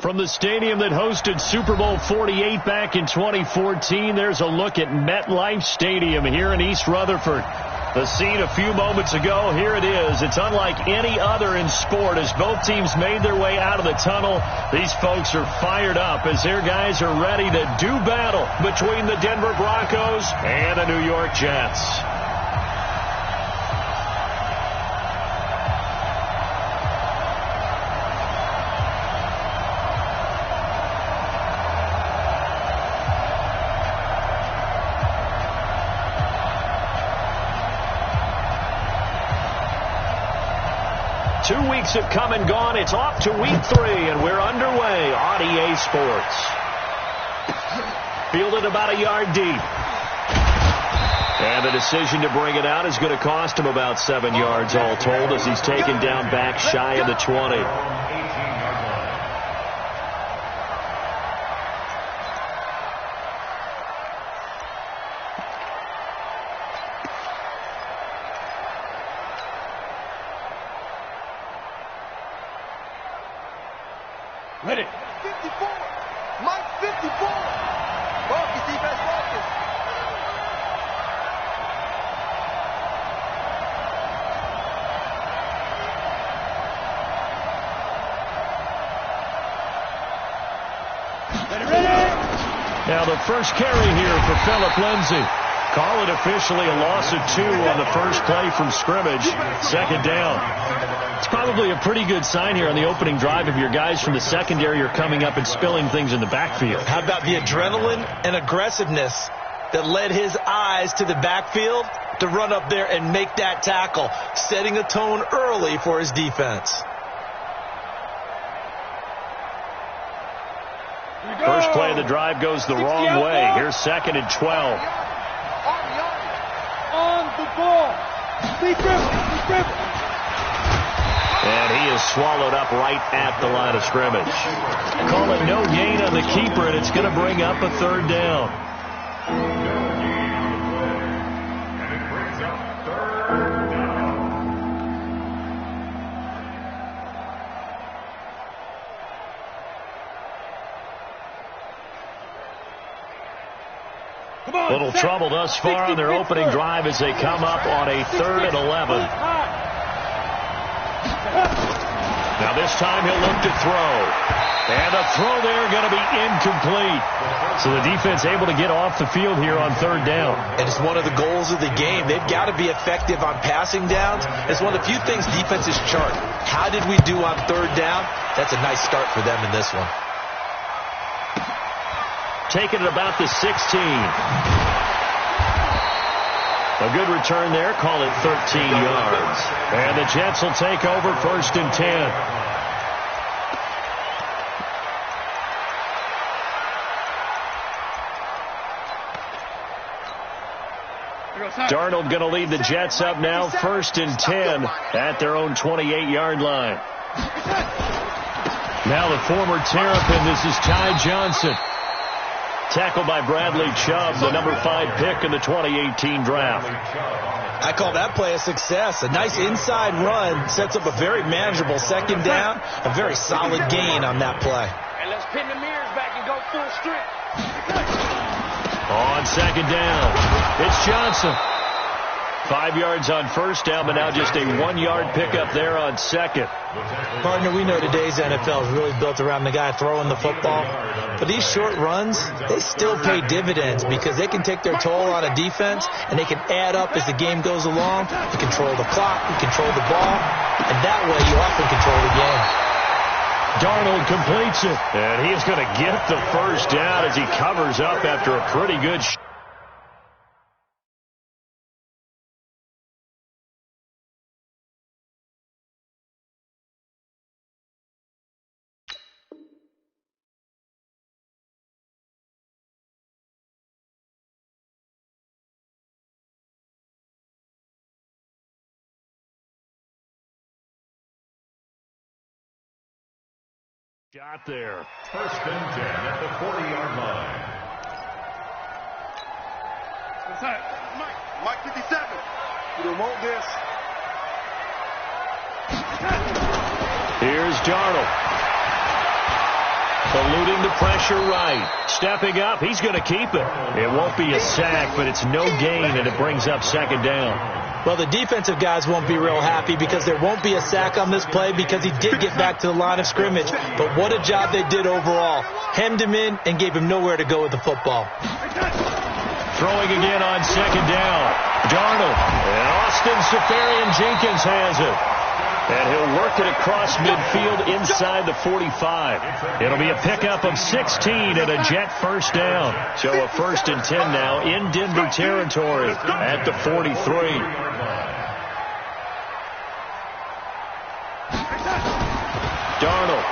From the stadium that hosted Super Bowl 48 back in 2014, there's a look at MetLife Stadium here in East Rutherford. The scene a few moments ago, here it is. It's unlike any other in sport as both teams made their way out of the tunnel. These folks are fired up as their guys are ready to do battle between the Denver Broncos and the New York Jets. Two weeks have come and gone. It's off to week 3, and we're underway on EA Sports. Fielded about a yard deep. And the decision to bring it out is going to cost him about 7 yards all told as he's taken down back shy of the 20. Ready. 54. Mike 54. Focus, defense, focus. Ready. Now the first carry here for Phillip Lindsay. Call it officially a loss of 2 on the first play from scrimmage. Second down. It's probably a pretty good sign here on the opening drive if your guys from the secondary are coming up and spilling things in the backfield. How about the adrenaline and aggressiveness that led his eyes to the backfield to run up there and make that tackle, setting a tone early for his defense. First play of the drive goes the wrong way. Here's 2nd and 12. On the ball. Be careful. And he is swallowed up right at the line of scrimmage. Call it no gain on the keeper, and it's going to bring up a 3rd down. Little trouble thus far on their opening drive as they come up on a 3rd and 11. Now this time he'll look to throw. And a throw there going to be incomplete. So the defense able to get off the field here on 3rd down. And it's one of the goals of the game. They've got to be effective on passing downs. It's one of the few things defenses chart. How did we do on 3rd down? That's a nice start for them in this one. Taking it about the 16. A good return there. Call it 13 yards. And the Jets will take over 1st and 10. Darnold going to lead the Jets up now 1st and 10 at their own 28-yard line. Now the former Terrapin, this is Ty Johnson. Tackled by Bradley Chubb, the number 5 pick in the 2018 draft. I call that play a success. A nice inside run sets up a very manageable 2nd down. A very solid gain on that play. And let's pin the mirrors back and go full strip. On 2nd down, it's Johnson. 5 yards on 1st down, but now just a 1-yard pickup there on 2nd. Partner, we know today's NFL is really built around the guy throwing the football. But these short runs, they still pay dividends because they can take their toll on a defense and they can add up as the game goes along. You control the clock, you control the ball, and that way you often control the game. Darnold completes it, and he is going to get the 1st down as he covers up after a pretty good shot. Shot there. 1st and 10 at the 40-yard line. Mike 57. You don't want this. Here's Darnold. Eluding the pressure right. Stepping up, he's going to keep it. It won't be a sack, but it's no gain, and it brings up second down. Well, the defensive guys won't be real happy because there won't be a sack on this play because he did get back to the line of scrimmage. But what a job they did overall. Hemmed him in and gave him nowhere to go with the football. Throwing again on second down. Darnold. And Austin Seferian-Jenkins has it. And he'll work it across midfield inside the 45. It'll be a pickup of 16 and a Jet first down. So a 1st and 10 now in Denver territory at the 43. Darnold.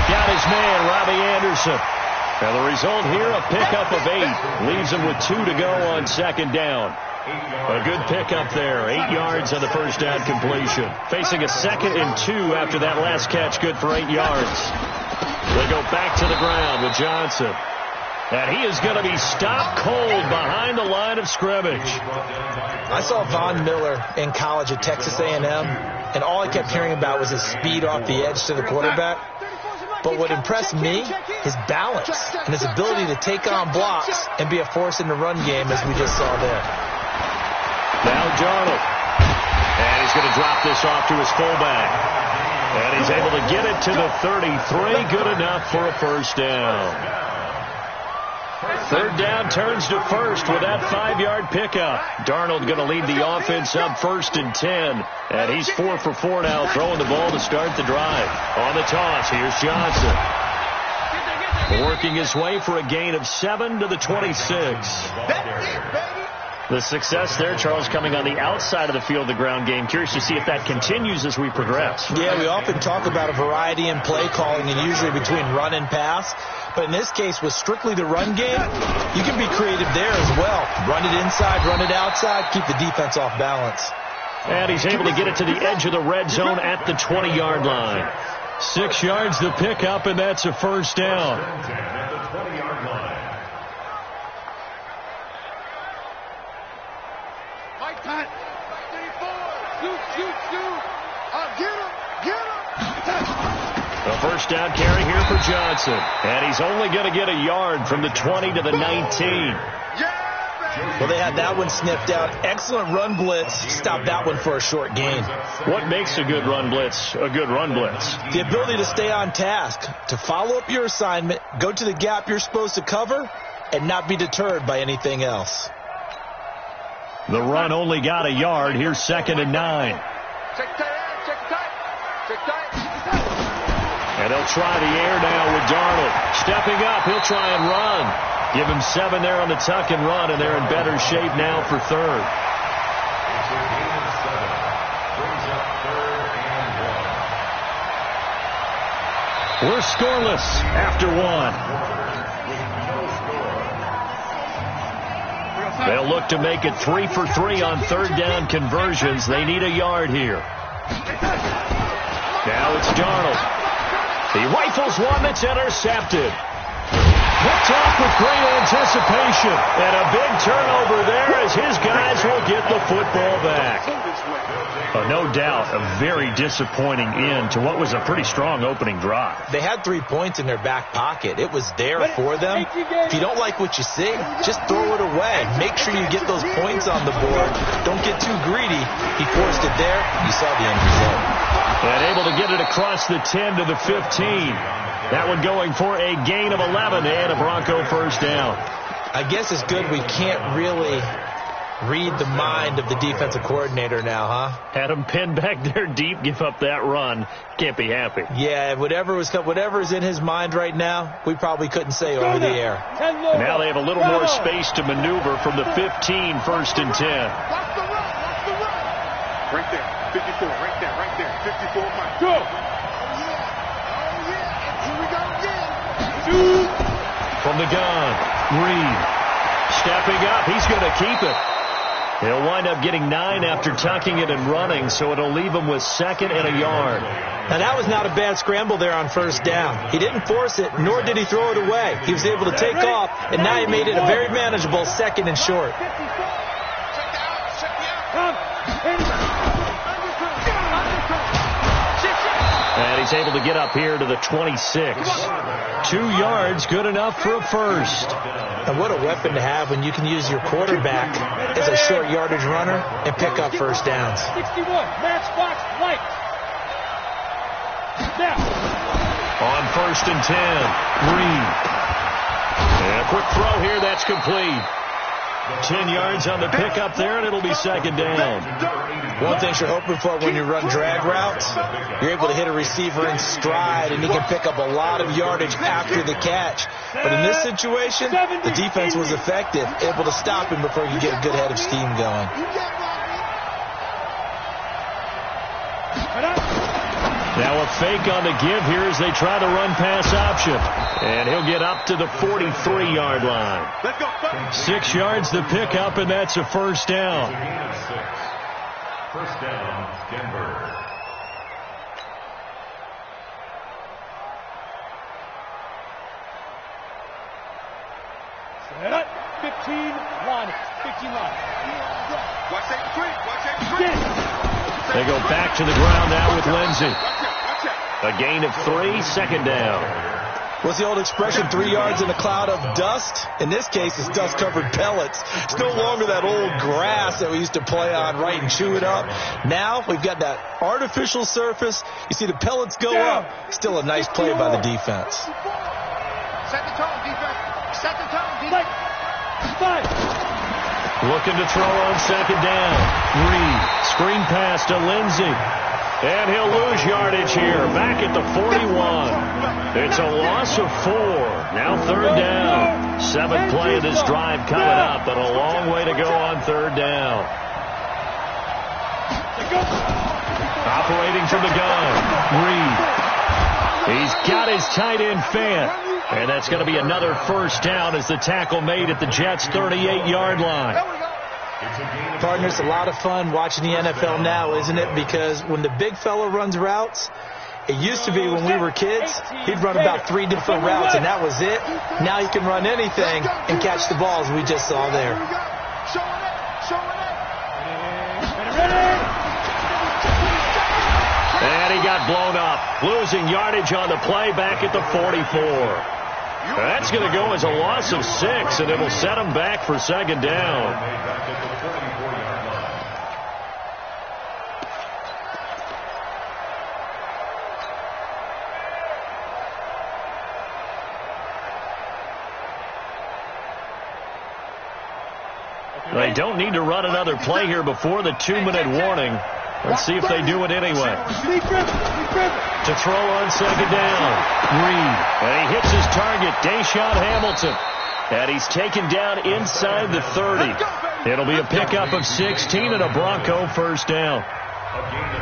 Got his man, Robbie Anderson. And the result here, a pickup of 8. Leaves him with 2 to go on second down. A good pickup there. 8 yards on the first down completion. Facing a 2nd and 2 after that last catch, good for 8 yards. They go back to the ground with Johnson. And he is going to be stopped cold behind the line of scrimmage. I saw Von Miller in college at Texas A&M, and all I kept hearing about was his speed off the edge to the quarterback. But what impressed me, his balance and his ability to take on blocks and be a force in the run game, as we just saw there. Now Darnold. And he's going to drop this off to his fullback. And he's able to get it to the 33. Good enough for a first down. Third down turns to first with that 5-yard pickup. Darnold going to lead the offense up 1st and 10. And he's 4 for 4 now, throwing the ball to start the drive. On the toss, here's Johnson. Working his way for a gain of 7 to the 26. The success there, Charles, coming on the outside of the field, the ground game. Curious to see if that continues as we progress. Yeah, we often talk about a variety in play calling and usually between run and pass. But in this case, with strictly the run game, you can be creative there as well. Run it inside, run it outside, keep the defense off balance. And he's able to get it to the edge of the red zone at the 20-yard line. 6 yards the pickup, and that's a first down. A first down carry here for Johnson. And he's only going to get a yard from the 20 to the 19. Well, they had that one sniffed out. Excellent run blitz. Stopped that one for a short gain. What makes a good run blitz a good run blitz? The ability to stay on task, to follow up your assignment, go to the gap you're supposed to cover, and not be deterred by anything else. The run only got a yard. Here's 2nd and 9. And he'll try the air now with Darnold. Stepping up, he'll try and run. Give him 7 there on the tuck and run, and they're in better shape now for 3rd. We're scoreless after 1. They'll look to make it 3 for 3 on 3rd down conversions. They need a yard here. Now it's Darnold. He rifles one that's intercepted. Picked off with great anticipation. And a big turnover there as his guys will get the football back. No doubt a very disappointing end to what was a pretty strong opening drive. They had 3 points in their back pocket. It was there for them. If you don't like what you see, just throw it away. Make sure you get those points on the board. Don't get too greedy. He forced it there. You saw the end result. And able to get it across the 10 to the 15. That one going for a gain of 11 and a Bronco first down. I guess it's good we can't really read the mind of the defensive coordinator now, huh? Had him pinned back there deep, give up that run. Can't be happy. Yeah, whatever's in his mind right now, we probably couldn't say over the air. Now they have a little more space to maneuver from the 15, 1st and 10. Right there, 54, right there, 54, Mike. Go! From the gun, Reed. Stepping up, he's going to keep it. He'll wind up getting 9 after tucking it and running, so it'll leave him with 2nd and a yard. Now, that was not a bad scramble there on 1st down. He didn't force it, nor did he throw it away. He was able to take off, and now he made it a very manageable 2nd and short. And he's able to get up here to the 26. 2 yards, good enough for a first. And what a weapon to have when you can use your quarterback as a short yardage runner and pick up first downs. 61, matchbox light. Now. On 1st and 10, Reed. And a quick throw here, that's complete. 10 yards on the pickup there, and it'll be second down. One thing you're hoping for when you run drag routes, you're able to hit a receiver in stride, and he can pick up a lot of yardage after the catch. But in this situation, the defense was effective, able to stop him before you get a good head of steam going. Now a fake on the give here as they try the run pass option. And he'll get up to the 43-yard line. 6 yards the pickup, and that's a first down. First down, Denver. Set. 15 line. 15 line. Watch that screen. They go back to the ground now with Lindsey. A gain of 3, second down. What's the old expression, 3 yards in a cloud of dust? In this case, it's dust-covered pellets. It's no longer that old grass that we used to play on, right, and chew it up. Now we've got that artificial surface. You see the pellets go up. Still a nice play by the defense. Set the tone, defense. Set the tone, defense. Looking to throw on second down. Reed, screen pass to Lindsey. And he'll lose yardage here, back at the 41. It's a loss of 4. Now third down. 7th play of this drive coming up, but a long way to go on third down. Operating from the gun, Reed. He's got his tight end Fant. And that's going to be another first down as the tackle made at the Jets' 38-yard line. Partner, it's a lot of fun watching the NFL now, isn't it? Because when the big fella runs routes, it used to be when we were kids, he'd run about 3 different routes, and that was it. Now he can run anything and catch the balls we just saw there. And he got blown up, losing yardage on the play back at the 44. That's going to go as a loss of 6, and it'll set him back for second down. They don't need to run another play here before the 2-minute warning. Let's see if they do it anyway. To throw on second down, Reed. And he hits his target, Deshaun Hamilton. And he's taken down inside the 30. It'll be a pickup of 16 and a Bronco first down.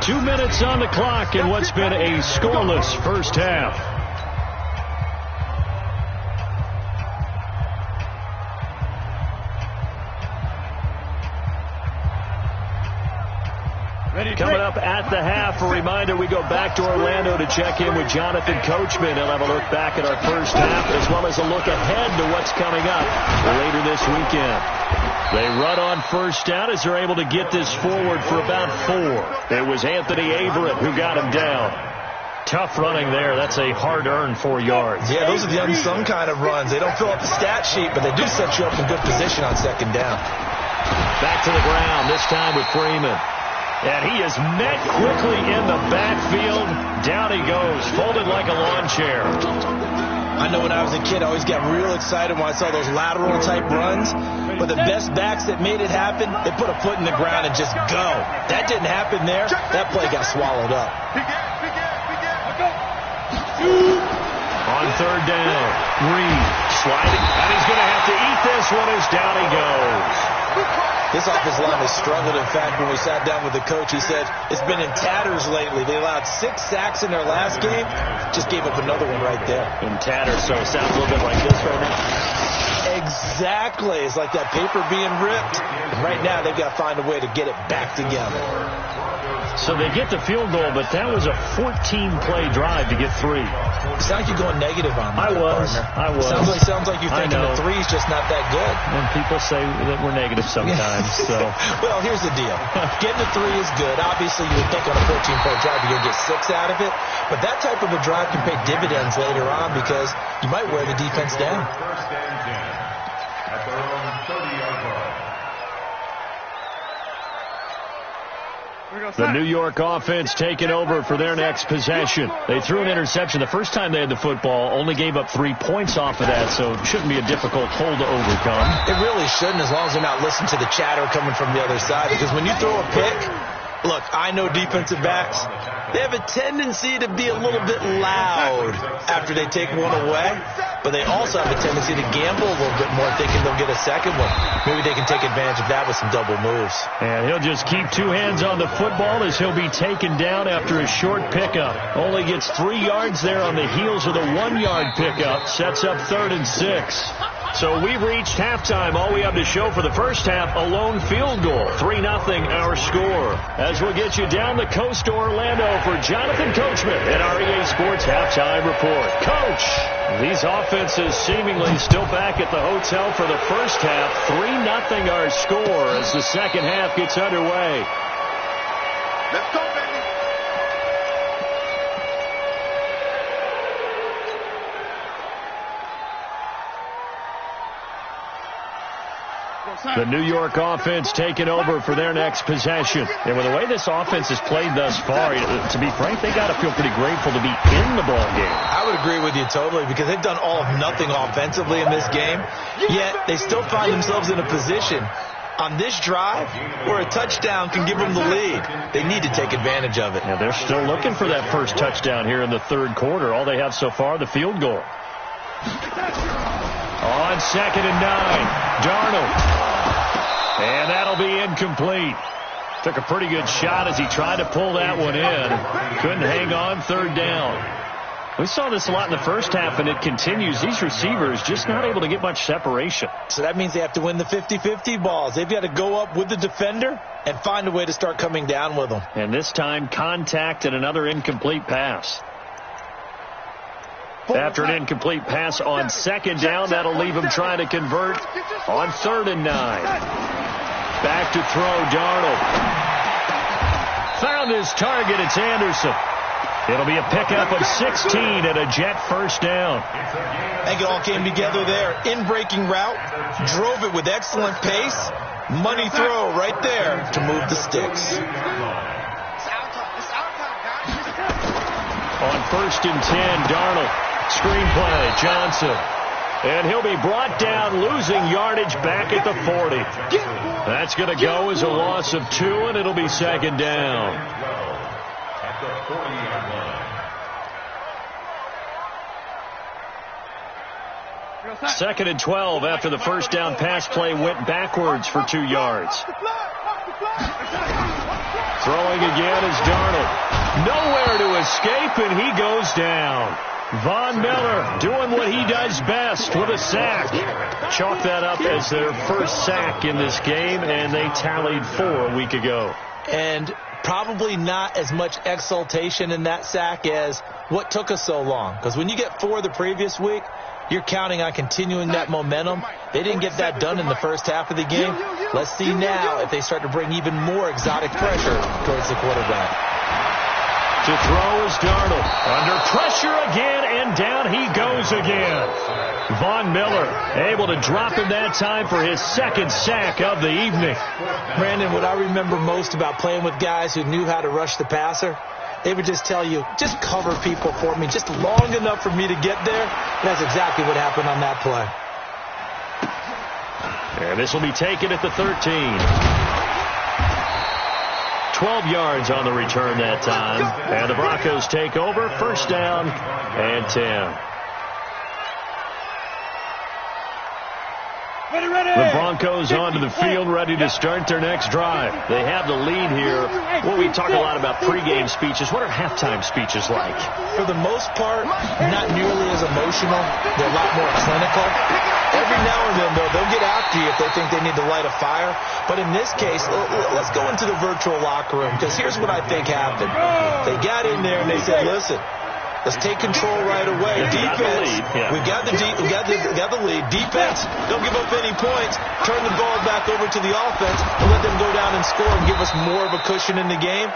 2 minutes on the clock in what's been a scoreless first half. Coming up at the half, a reminder, we go back to Orlando to check in with Jonathan Coachman. He'll have a look back at our first half as well as a look ahead to what's coming up later this weekend. They run on first down as they're able to get this forward for about 4. It was Anthony Averett who got him down. Tough running there. That's a hard-earned 4 yards. Yeah, those are the unsung kind of runs. They don't fill up the stat sheet, but they do set you up in good position on second down. Back to the ground, this time with Freeman. And he is met quickly in the backfield. Down he goes, folded like a lawn chair. I know when I was a kid, I always got real excited when I saw those lateral-type runs. But the best backs that made it happen, they put a foot in the ground and just go. That didn't happen there. That play got swallowed up. On third down, Reed sliding. And he's going to have to eat this one as down he goes. This offensive line has struggled. In fact, when we sat down with the coach, he said it's been in tatters lately. They allowed 6 sacks in their last game. Just gave up another one right there. In tatters, so it sounds a little bit like this right now. Exactly. It's like that paper being ripped. And right now, they've got to find a way to get it back together. So they get the field goal, but that was a 14-play drive to get 3. It's like you're going negative on me. I was. Sounds like you're thinking the 3's just not that good. And people say that we're negative sometimes. So. Well, here's the deal. Getting the 3 is good. Obviously, you would think on a 14-play drive you're going to get 6 out of it. But that type of a drive can pay dividends later on because you might wear the defense down. First and 10 at their own 30-yard line. The New York offense taking over for their next possession. They threw an interception the first time they had the football, only gave up 3 points off of that, so it shouldn't be a difficult hole to overcome. It really shouldn't, as long as they're not listening to the chatter coming from the other side, because when you throw a pick, look, I know defensive backs, they have a tendency to be a little bit loud after they take one away, but they also have a tendency to gamble a little bit more, thinking they'll get a second one. Maybe they can take advantage of that with some double moves. And he'll just keep 2 hands on the football as he'll be taken down after a short pickup. Only gets 3 yards there on the heels of the 1-yard pickup. Sets up 3rd and 6. So we've reached halftime. All we have to show for the first half, a lone field goal. 3-0 our score. As we'll get you down the coast to Orlando for Jonathan Coachman at our EA Sports Halftime Report. Coach, these offenses seemingly still back at the hotel for the first half. 3-0 our score as the second half gets underway. Let's go, baby. The New York offense taking over for their next possession. And with the way this offense has played thus far, to be frank, they got to feel pretty grateful to be in the ball game. I would agree with you totally because they've done all of nothing offensively in this game, yet they still find themselves in a position on this drive where a touchdown can give them the lead. They need to take advantage of it. Yeah, they're still looking for that first touchdown here in the third quarter. All they have so far, the field goal. On 2nd and 9, Darnold. And that'll be incomplete. Took a pretty good shot as he tried to pull that one in. Couldn't hang on, 3rd down. We saw this a lot in the first half, and it continues. These receivers just not able to get much separation. So that means they have to win the 50-50 balls. They've got to go up with the defender and find a way to start coming down with them. And this time, contact and another incomplete pass. After an incomplete pass on 2nd down, that'll leave him trying to convert on 3rd and 9. Back to throw, Darnold. Found his target, it's Anderson. It'll be a pickup of 16 and a Jet first down. I think it all came together there. In-breaking route, drove it with excellent pace. Money throw right there to move the sticks. On 1st and 10, Darnold. Screenplay, Johnson. And he'll be brought down, losing yardage back at the 40. That's going to go as a loss of 2, and it'll be 2nd down. At the 40-yard line. 2nd and 12 after the first down pass play went backwards for 2 yards. Throwing again is Darnold. Nowhere to escape, and he goes down. Von Miller doing what he does best with a sack. Chalk that up as their first sack in this game, and they tallied 4 a week ago. And probably not as much exultation in that sack as what took us so long. Because when you get 4 the previous week, you're counting on continuing that momentum. They didn't get that done in the first half of the game. Let's see now if they start to bring even more exotic pressure towards the quarterback. To throw is Darnold. Under pressure again, and down he goes again. Von Miller able to drop him that time for his 2nd sack of the evening. Brandon, what I remember most about playing with guys who knew how to rush the passer, they would just tell you, just cover people for me, just long enough for me to get there. And that's exactly what happened on that play. And this will be taken at the 13. 12 yards on the return that time. And the Broncos take over. 1st down and 10. The Broncos onto the field, ready to start their next drive. They have the lead here. Well, we talk a lot about pregame speeches. What are halftime speeches like? For the most part, not nearly as emotional. They're a lot more clinical. Every now and then, though, they'll get after you if they think they need to light a fire. But in this case, let's go into the virtual locker room, because here's what I think happened. They got in there and they said, listen, let's take control right away. Defense, we've got the lead. Defense, don't give up any points. Turn the ball back over to the offense and let them go down and score and give us more of a cushion in the game.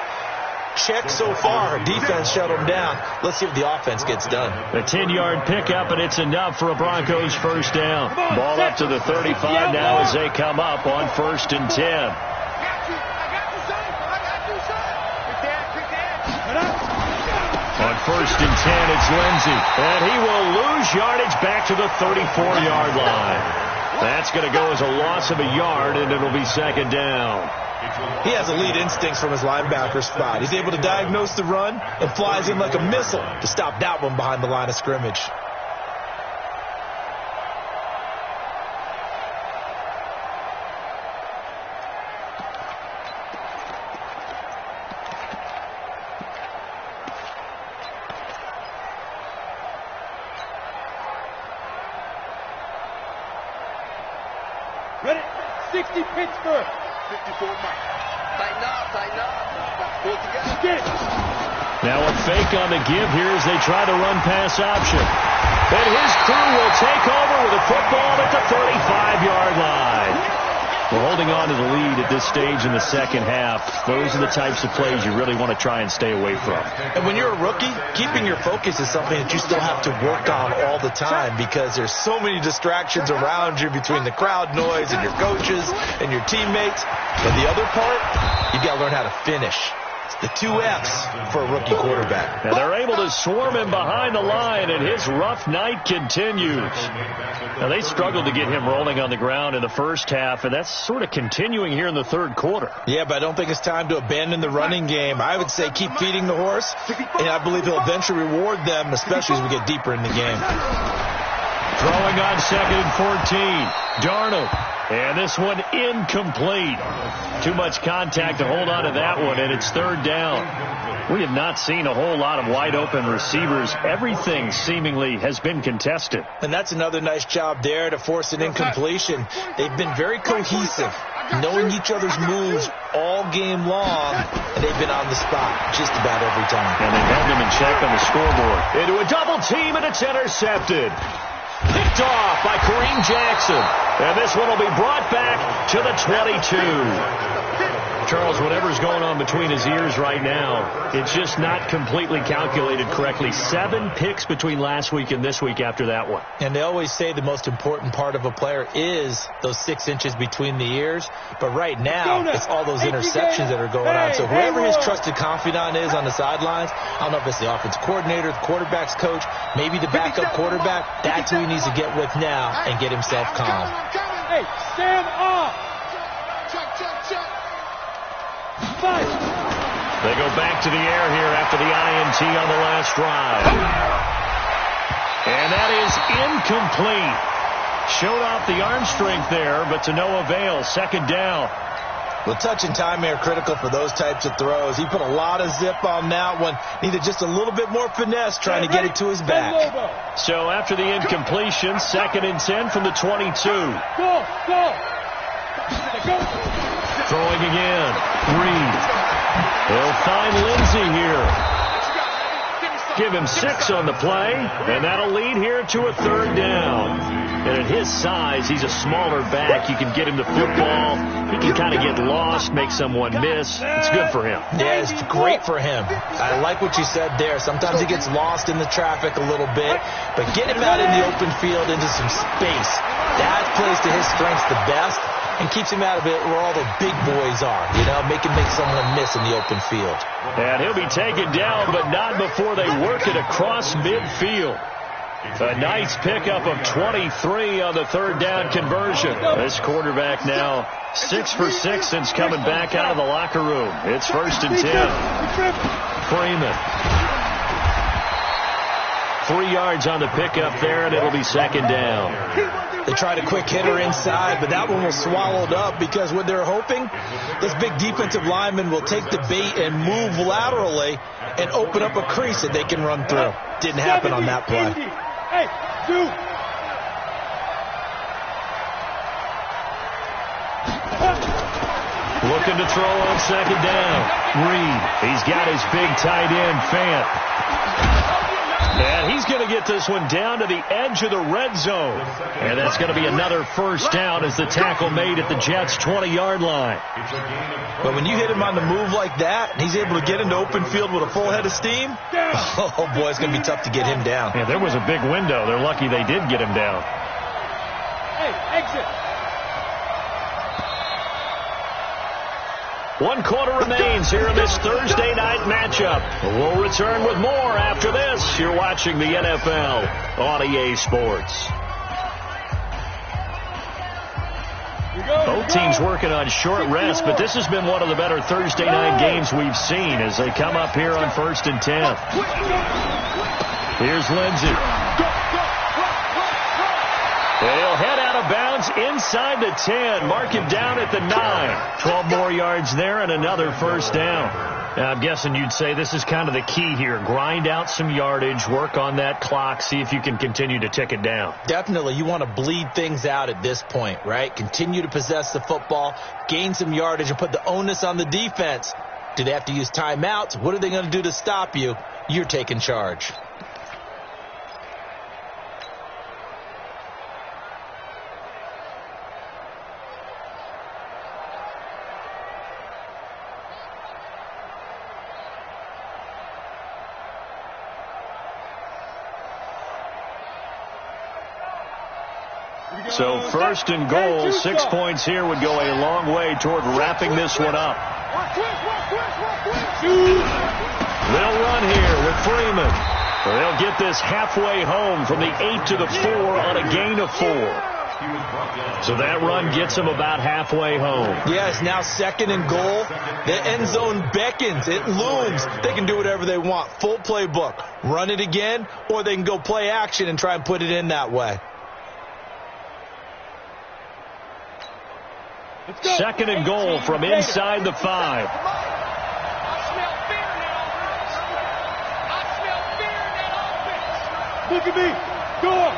Check so far. Defense shut them down. Let's see if the offense gets done. A 10-yard pickup, and it's enough for a Broncos first down. Ball up to the 35 now as they come up on 1st and 10. On 1st and 10, it's Lindsey. And he will lose yardage back to the 34-yard line. That's going to go as a loss of a yard, and it'll be 2nd down. He has elite instincts from his linebacker spot. He's able to diagnose the run and flies in like a missile to stop that one behind the line of scrimmage. Ready? 60 Pittsburgh. 54 Mike. Tighten up. Pull it together. Get it. Now a fake on the give here as they try the run-pass option. And his crew will take over with a football at the 35-yard line. We're holding on to the lead at this stage in the second half. Those are the types of plays you really want to try and stay away from. And when you're a rookie, keeping your focus is something that you still have to work on all the time, because there's so many distractions around you between the crowd noise and your coaches and your teammates. But the other part, you've got to learn how to finish. It's the 2 F's for a rookie quarterback. And they're able to swarm him behind the line, and his rough night continues. Now, they struggled to get him rolling on the ground in the first half, and that's sort of continuing here in the third quarter. Yeah, but I don't think it's time to abandon the running game. I would say keep feeding the horse, and I believe he'll eventually reward them, especially as we get deeper in the game. Throwing on 2nd and 14. Darnold. And this one incomplete. Too much contact to hold on to that one, and it's 3rd down. We have not seen a whole lot of wide-open receivers. Everything seemingly has been contested. And that's another nice job there to force an incompletion. They've been very cohesive, knowing each other's moves all game long, and they've been on the spot just about every time. And they've held them in check on the scoreboard. Into a double team, and it's intercepted. Picked off by Kareem Jackson. And this one will be brought back to the 22. Charles, whatever's going on between his ears right now, it's just not completely calculated correctly. 7 picks between last week and this week after that one. And they always say the most important part of a player is those 6 inches between the ears. But right now, it's all those interceptions that are going on. So whoever his trusted confidant is on the sidelines, I don't know if it's the offensive coordinator, the quarterback's coach, maybe the backup quarterback, that's who he needs to get with now and get himself calm. Hey, stand up. Fight. They go back to the air here after the INT on the last drive. And that is incomplete. Showed off the arm strength there, but to no avail. 2nd down. Well, touch and timing are critical for those types of throws. He put a lot of zip on that one. Needed just a little bit more finesse trying to get it to his back. So after the incompletion, 2nd and 10 from the 22. Go. Throwing again. Reed. They'll find Lindsey here. Give him 6 on the play, and that'll lead here to a 3rd down. And at his size, he's a smaller back. You can get him the football. He can kind of get lost, make someone miss. It's good for him. Yeah, it's great for him. I like what you said there. Sometimes he gets lost in the traffic a little bit, but get him out in the open field into some space. That plays to his strengths the best and keeps him out of it where all the big boys are, make someone miss in the open field. And he'll be taken down, but not before they work it across midfield. A nice pickup of 23 on the 3rd down conversion. This quarterback now 6 for 6 since coming back out of the locker room. It's 1st and 10. Freeman. 3 yards on the pickup there, and it'll be 2nd down. They tried a quick hitter inside, but that one was swallowed up because what they're hoping, this big defensive lineman will take the bait and move laterally and open up a crease that they can run through. Didn't happen on that play. Hey, 2. Looking to throw on second down. Reed. He's got his big tight end, Fant. And he's going to get this one down to the edge of the red zone. And that's going to be another first down as the tackle made at the Jets' 20-yard line. But when you hit him on the move like that, and he's able to get into open field with a full head of steam, oh, boy, it's going to be tough to get him down. Yeah, there was a big window. They're lucky they did get him down. Hey, exit. 1 quarter remains here in this Thursday night matchup. We'll return with more after this. You're watching the NFL on EA Sports. Both teams working on short rest, but this has been one of the better Thursday night games we've seen as they come up here on 1st and 10. Here's Lindsey. They'll head out of bounds inside the 10. Mark him down at the 9. 12 more yards there and another first down. Now, I'm guessing you'd say this is kind of the key here. Grind out some yardage, work on that clock, see if you can continue to tick it down. Definitely. You want to bleed things out at this point, right? Continue to possess the football, gain some yardage, and put the onus on the defense. Do they have to use timeouts? What are they going to do to stop you? You're taking charge. So 1st and goal, 6 points here would go a long way toward wrapping this one up. They'll run here with Freeman. They'll get this halfway home from the 8 to the 4 on a gain of 4. So that run gets them about halfway home. Yeah, it's now 2nd and goal. The end zone beckons. It looms. They can do whatever they want. Full playbook. Run it again, or they can go play action and try and put it in that way. 2nd and goal from inside the 5. Look at me. Go up.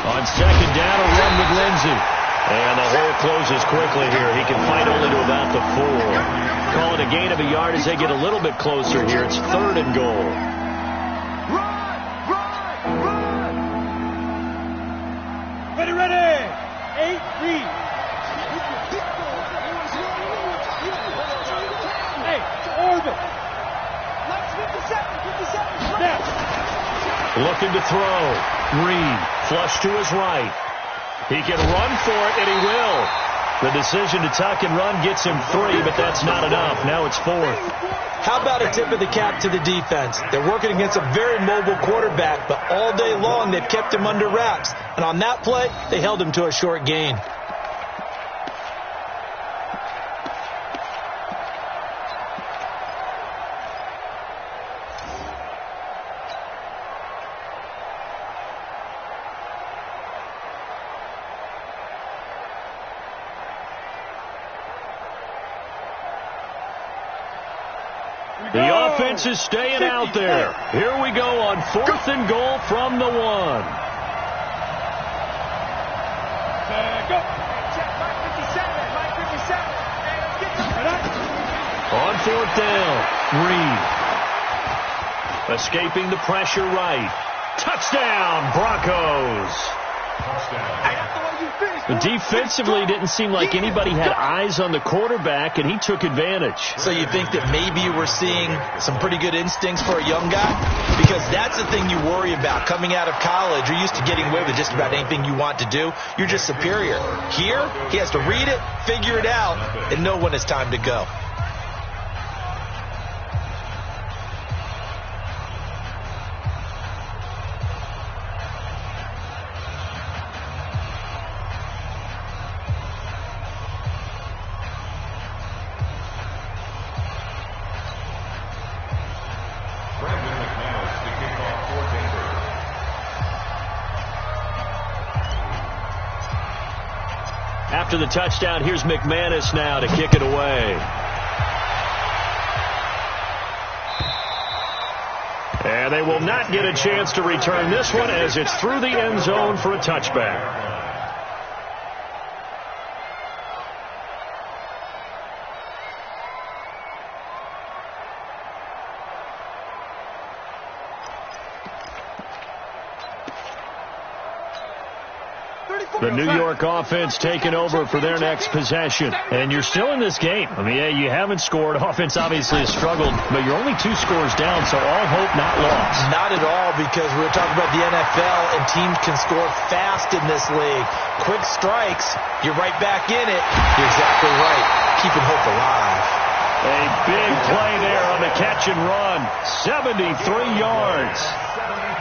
On 2nd down, a run with Lindsey. And the hole closes quickly here. He can fight only to about the 4. Call it a gain of a yard as they get a little bit closer here. It's 3rd and goal. Ready. 8 lead. Looking to throw. Reed, flush to his right. He can run for it, and he will. The decision to tuck and run gets him 3, but that's not enough. Now it's 4th. How about a tip of the cap to the defense? They're working against a very mobile quarterback, but all day long they've kept him under wraps. And on that play, they held him to a short gain. The offense is staying out there. Here we go on 4th and goal from the 1. On 4th down, Reed. Escaping the pressure right. Touchdown, Broncos. Defensively, didn't seem like anybody had eyes on the quarterback, and he took advantage. So you think that maybe we're seeing some pretty good instincts for a young guy? Because that's the thing you worry about. Coming out of college, you're used to getting away with just about anything you want to do. You're just superior. Here, he has to read it, figure it out, and know when it's time to go. After the touchdown, here's McManus now to kick it away. And they will not get a chance to return this one as it's through the end zone for a touchback. The New York offense taking over for their next possession. And you're still in this game. I mean, yeah, you haven't scored. Offense obviously has struggled, but you're only 2 scores down, so all hope not lost. Not at all, because we were talking about the NFL, and teams can score fast in this league. Quick strikes, you're right back in it. You're exactly right. Keeping hope alive. A big play there on the catch and run. 73 yards.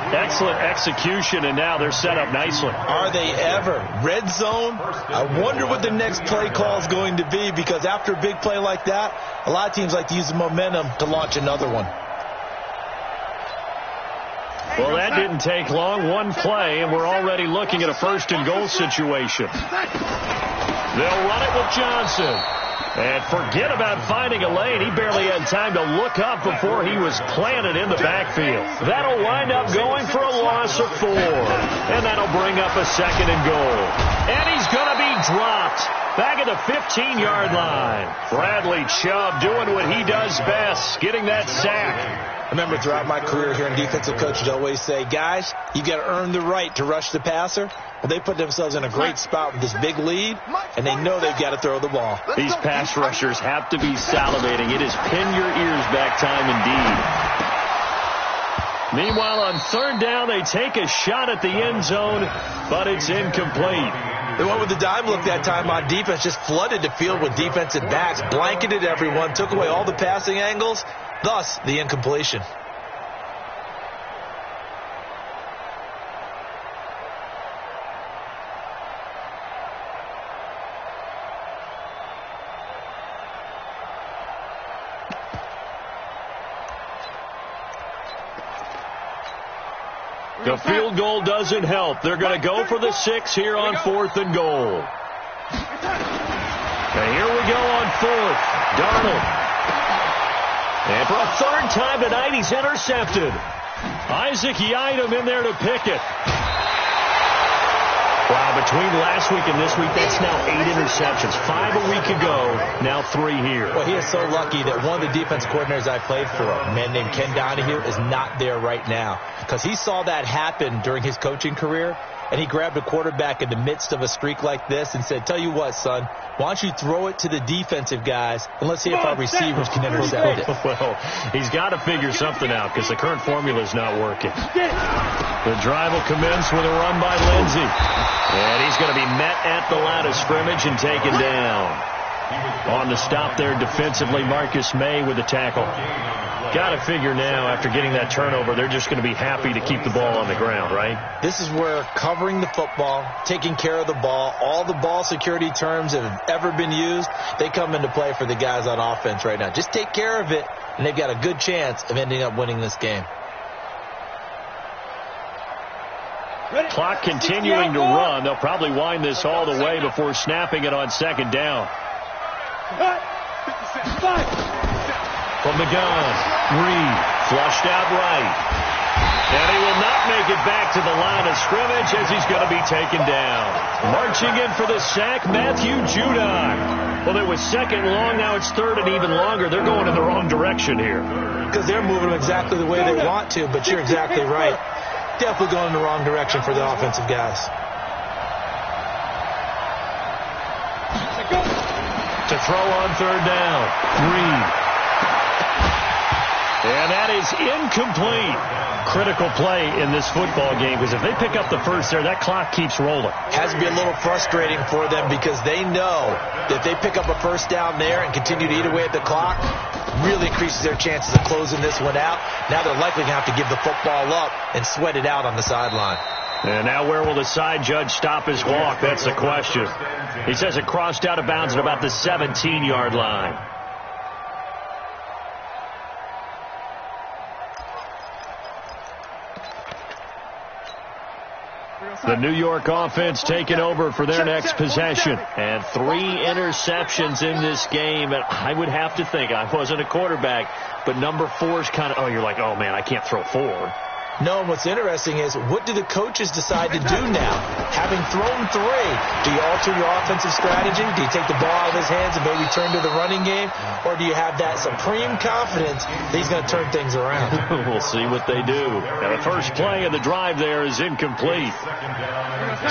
Excellent execution, and now they're set up nicely. Are they ever? Red zone? I wonder what the next play call is going to be, because after a big play like that, a lot of teams like to use the momentum to launch another one. Well, that didn't take long. One play, and we're already looking at a 1st and goal situation. They'll run it with Johnson. And forget about finding a lane. He barely had time to look up before he was planted in the backfield. That'll wind up going for a loss of 4. And that'll bring up a 2nd and goal. And he's going to be dropped back at the 15-yard line. Bradley Chubb doing what he does best, getting that sack. I remember throughout my career here in defensive coaches always say, guys, you got to earn the right to rush the passer. Well, they put themselves in a great spot with this big lead, and they know they've got to throw the ball. These pass rushers have to be salivating. It is pin your ears back time indeed. Meanwhile, on 3rd down, they take a shot at the end zone, but it's incomplete. They went with the dime look that time on defense, just flooded the field with defensive backs, blanketed everyone, took away all the passing angles, thus the incompletion. The field goal doesn't help. They're going to go for the 6 here on 4th and goal. And here we go on 4th. Darnold. And for a 3rd time tonight, he's intercepted. Isaac Yiadom in there to pick it. Wow, between last week and this week, that's now 8 interceptions. 5 a week ago, now 3 here. Well, he is so lucky that one of the defense coordinators I played for, a man named Ken Donahue, is not there right now. Because he saw that happen during his coaching career, and he grabbed a quarterback in the midst of a streak like this and said, tell you what, son, why don't you throw it to the defensive guys, and let's see if our receivers can intercept it. Well, he's got to figure something out because the current formula is not working. The drive will commence with a run by Lindsey. And he's going to be met at the line of scrimmage and taken down. On the stop there defensively, Marcus May with the tackle. Got to figure now, after getting that turnover, they're just going to be happy to keep the ball on the ground, right? This is where covering the football, taking care of the ball, all the ball security terms that have ever been used, they come into play for the guys on offense right now. Just take care of it, and they've got a good chance of ending up winning this game. Clock continuing to run. They'll probably wind this all the way before snapping it on 2nd down. From the gun, Reed flushed out right. And he will not make it back to the line of scrimmage as he's going to be taken down. Marching in for the sack, Matthew Judon. Well, it was 2nd long, now it's 3rd and even longer. They're going in the wrong direction here. Because they're moving them exactly the way they want to, but you're exactly right. Definitely going in the wrong direction for the offensive guys. To throw on 3rd down. Reed. And that is incomplete. Critical play in this football game, because if they pick up the 1st there, that clock keeps rolling. Has to be a little frustrating for them because they know that if they pick up a 1st down there and continue to eat away at the clock, really increases their chances of closing this one out. Now they're likely going to have to give the football up and sweat it out on the sideline. And now where will the side judge stop his walk? That's the question. He says it crossed out of bounds at about the 17-yard line. The New York offense taking over for their next possession. And 3 interceptions in this game. And I would have to think, I wasn't a quarterback, but number 4 is kind of, oh, you're like, oh, man, I can't throw 4. No, and what's interesting is, what do the coaches decide to do now? Having thrown 3, do you alter your offensive strategy? Do you take the ball out of his hands and maybe turn to the running game? Or do you have that supreme confidence that he's going to turn things around? We'll see what they do. Now, the first play of the drive there is incomplete.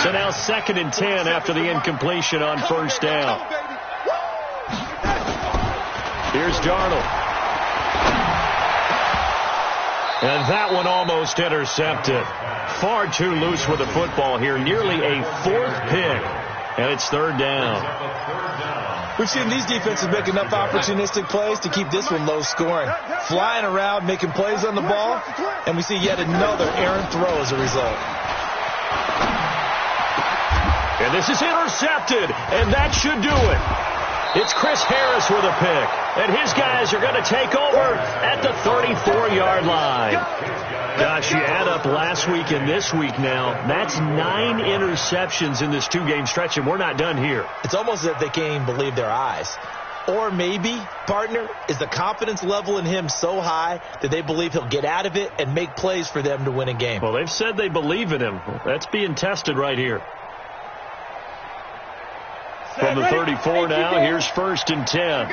So now 2nd and 10 after the incompletion on first down. Here's Darnold. And that one almost intercepted. Far too loose with the football here. Nearly a 4th pick. And it's 3rd down. We've seen these defenses make enough opportunistic plays to keep this one low scoring. Flying around, making plays on the ball. And we see yet another errant throw as a result. And this is intercepted. And that should do it. It's Chris Harris with a pick. And his guys are going to take over at the 34-yard line. Gosh, you add up last week and this week now. That's 9 interceptions in this 2-game stretch, and we're not done here. It's almost as if they can't even believe their eyes. Or maybe, partner, is the confidence level in him so high that they believe he'll get out of it and make plays for them to win a game. Well, they've said they believe in him. That's being tested right here. From the 34 now, here's 1st and 10.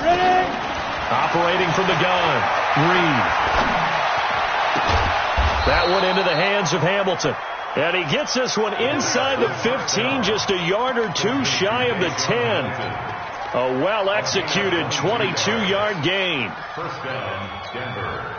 Ready. Operating from the gun, Reed. That one into the hands of Hamilton. And he gets this one inside the 15, just a yard or 2 shy of the 10. A well-executed 22-yard gain. First down, Denver.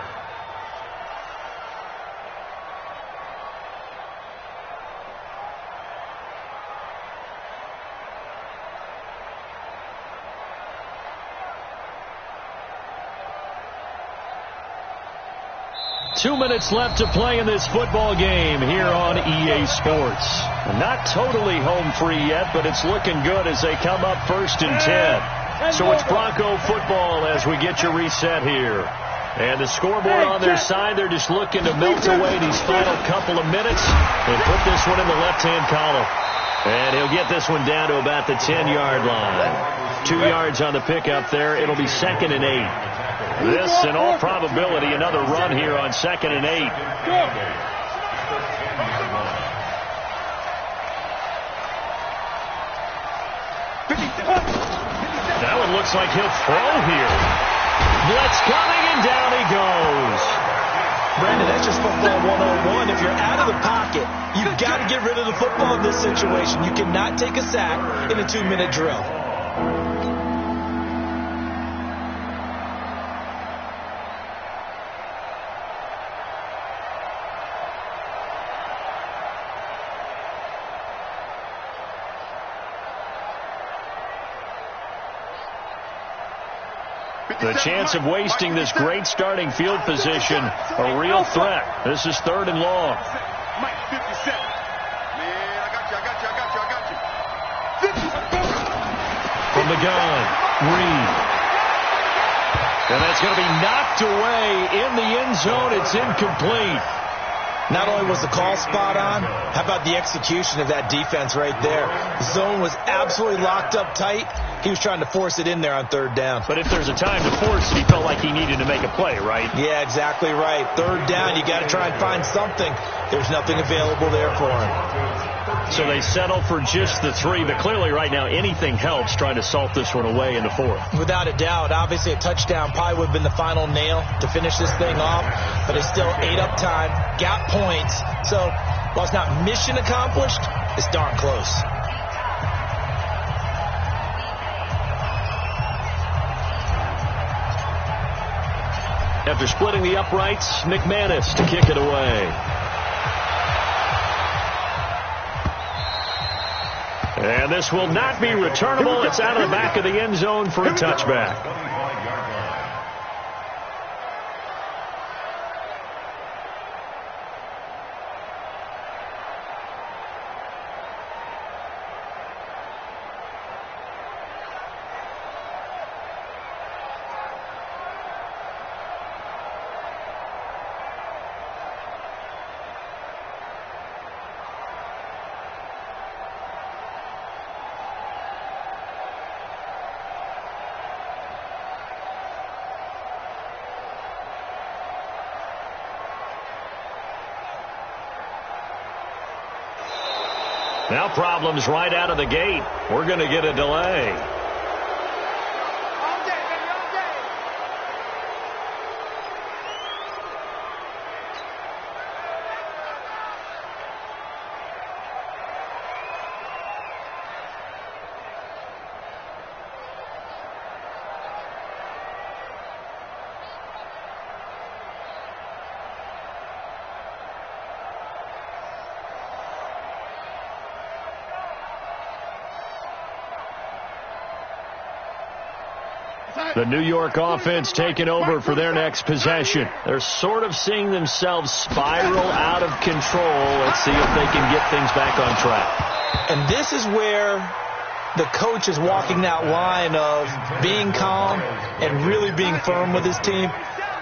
Two minutes left to play in this football game here on EA Sports. Not totally home free yet, but it's looking good as they come up 1st and 10. So it's Bronco football as we get you reset here. And the scoreboard on their side, they're just looking to melt away these final couple of minutes and put this one in the left-hand column. And he'll get this one down to about the 10-yard line. 2 yards on the pickup there. It'll be 2nd and 8. This, in all probability, another run here on 2nd and 8. That one looks like he'll throw here. Blitz coming, and down he goes. Brandon, that's just football 101. If you're out of the pocket, you've got to get rid of the football in this situation. You cannot take a sack in a 2-minute drill. The chance of wasting this great starting field position, a real threat. This is 3rd and long. Mike, 57. Man, I got you. 50. From the gun, Reed. And that's going to be knocked away in the end zone. It's incomplete. Not only was the call spot on, how about the execution of that defense right there? The zone was absolutely locked up tight. He was trying to force it in there on 3rd down. But if there's a time to force it, he felt like he needed to make a play, right? Yeah, exactly right. 3rd down, you got to try and find something. There's nothing available there for him. So they settle for just the 3, but clearly right now anything helps trying to salt this one away in the 4th. Without a doubt, obviously a touchdown probably would have been the final nail to finish this thing off, but it's still ate up time, got points. So while it's not mission accomplished, it's darn close. After splitting the uprights, McManus to kick it away. And this will not be returnable. It's out of the back of the end zone for a touchback. Now problems right out of the gate. We're going to get a delay. The New York offense taking over for their next possession. They're sort of seeing themselves spiral out of control. Let's see if they can get things back on track. And this is where the coach is walking that line of being calm and really being firm with his team.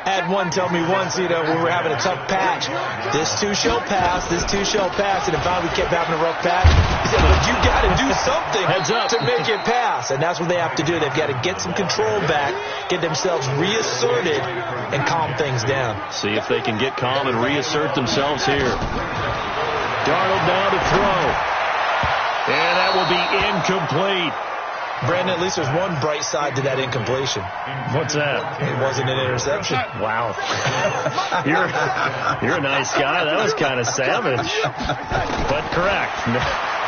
I had one tell me once, when we were having a tough patch, this too shall pass, this too shall pass, and if we kept having a rough patch, he said, but you got to do something to make it pass, and that's what they have to do. They've got to get some control back, get themselves reasserted, and calm things down. See if they can get calm and reassert themselves here. Darnold now to throw, and that will be incomplete. Brandon, at least there's one bright side to that incompletion. What's that? It wasn't an interception. Wow. You're a nice guy. That was kind of savage. But correct.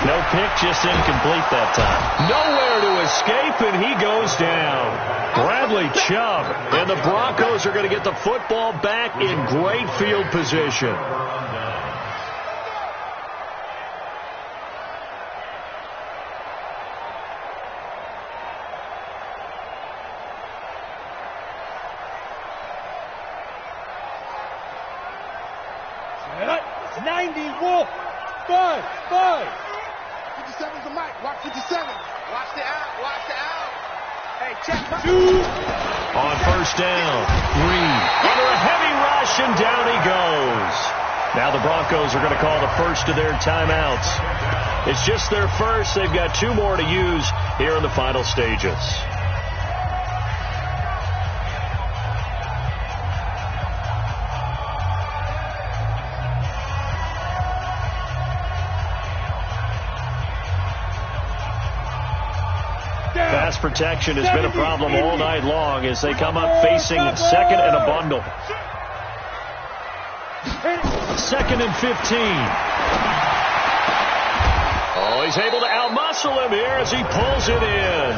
No pick, just incomplete that time. Nowhere to escape, and he goes down. Bradley Chubb. And the Broncos are going to get the football back in great field position. Five. 57's the mic. Watch 57. Watch the out. Hey, check. On first down, Reed under a heavy rush, and down he goes. Now the Broncos are going to call the first of their timeouts. It's just their first. They've got 2 more to use here in the final stages. Pass protection has been a problem all night long as they come up facing second and a bundle. 2nd and 15. Oh, he's able to outmuscle him here as he pulls it in.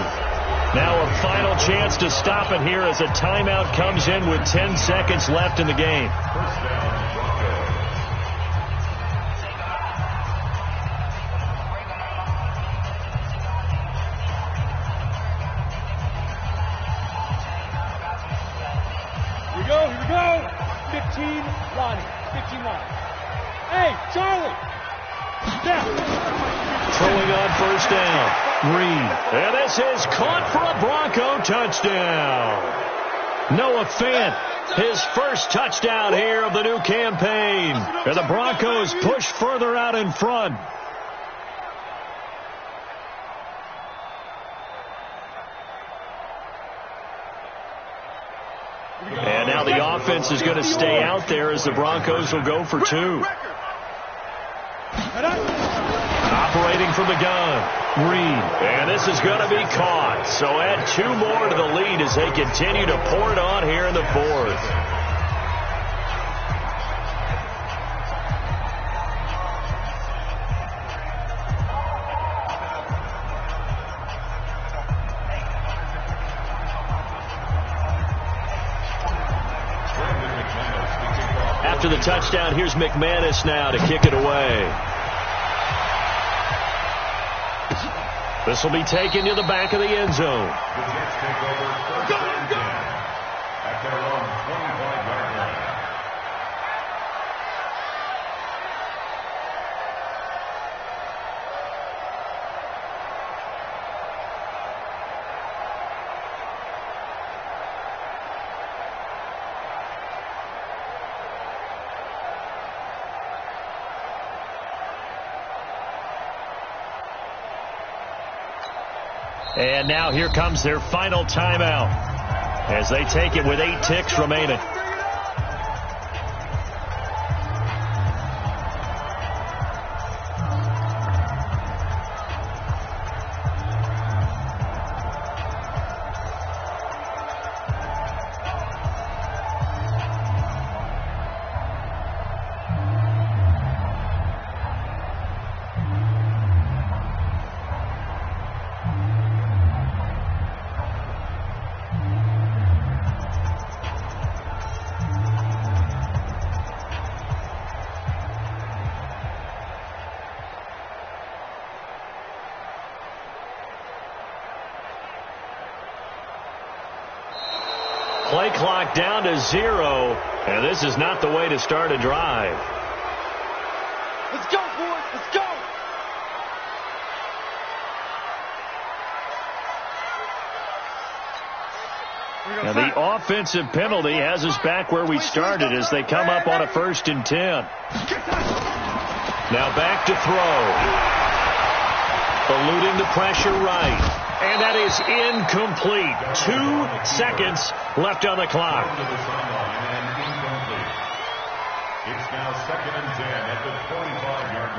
Now a final chance to stop it here as a timeout comes in with 10 seconds left in the game. Here we go. 15, Lonnie. 15 Lonnie. Hey, Charlie. Down. Throwing on first down. Reed. And this is caught for a Bronco touchdown. Noah Fant, his first touchdown here of the new campaign. And the Broncos push further out in front. And now the offense is going to stay out there as the Broncos will go for 2. Operating from the gun, Reed. And this is going to be caught. So add 2 more to the lead as they continue to pour it on here in the 4th. After the touchdown, here's McManus now to kick it away. This will be taken to the back of the end zone. The Jets take over first and 10 at their own 25-yard line. And now here comes their final timeout as they take it with 8 ticks remaining. Play clock down to 0, and this is not the way to start a drive. Let's go, boys. Let's go. And the offensive penalty has us back where we started as they come up on a 1st and 10. Now back to throw. Eluding the pressure right. And that is incomplete. 2 seconds left on the clock. It's now 2nd and 10 at the 45-yard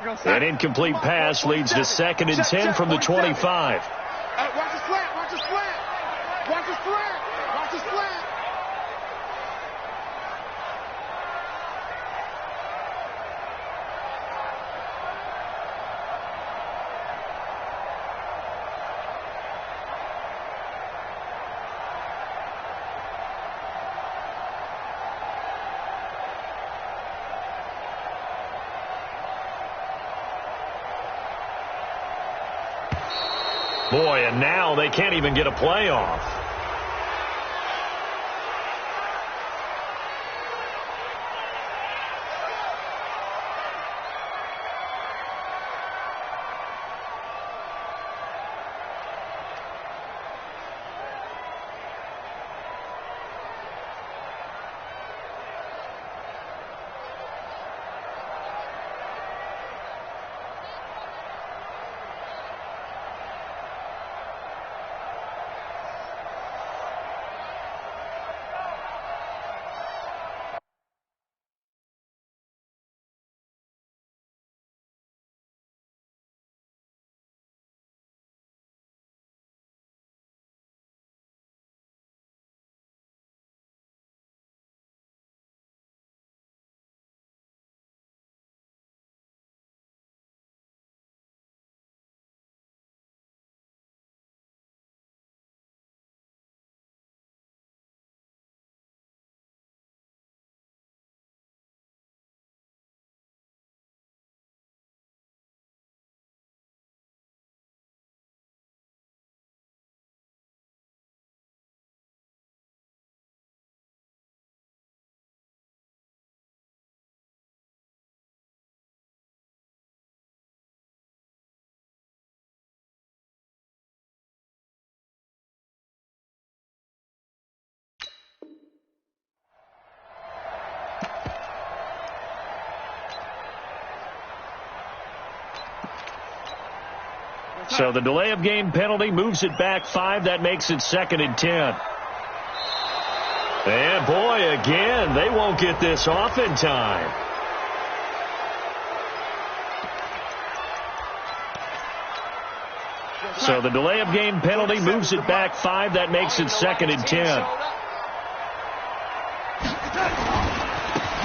line. An incomplete pass leads to 2nd and 10 from the 25. Watch the slant. Watch the slant. Watch the slant. Watch the slant. Boy, and now they can't even get a play off. So the delay of game penalty moves it back 5. That makes it 2nd and 10. And boy, again, they won't get this off in time. So the delay of game penalty moves it back 5. That makes it 2nd and 10.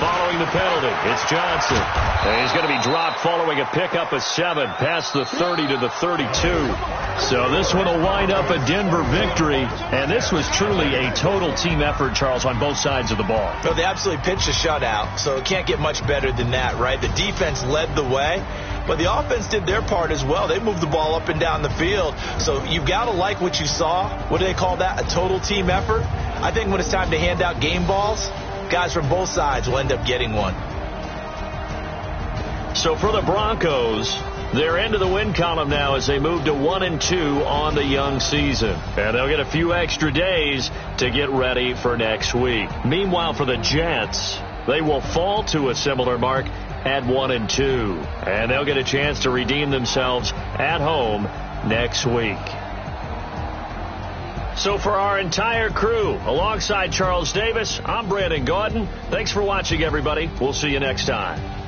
Following the penalty, it's Johnson. And he's going to be dropped following a pickup of 7 past the 30 to the 32. So this one will wind up a Denver victory. And this was truly a total team effort, Charles, on both sides of the ball. No, they absolutely pitched a shutout, so it can't get much better than that, right? The defense led the way, but the offense did their part as well. They moved the ball up and down the field. So you've got to like what you saw. What do they call that? A total team effort? I think when it's time to hand out game balls, guys from both sides will end up getting one. So for the Broncos, they're into the win column now as they move to 1-2 on the young season. And they'll get a few extra days to get ready for next week. Meanwhile, for the Jets, they will fall to a similar mark at 1-2. And they'll get a chance to redeem themselves at home next week. So for our entire crew, alongside Charles Davis, I'm Brandon Gaudin. Thanks for watching, everybody. We'll see you next time.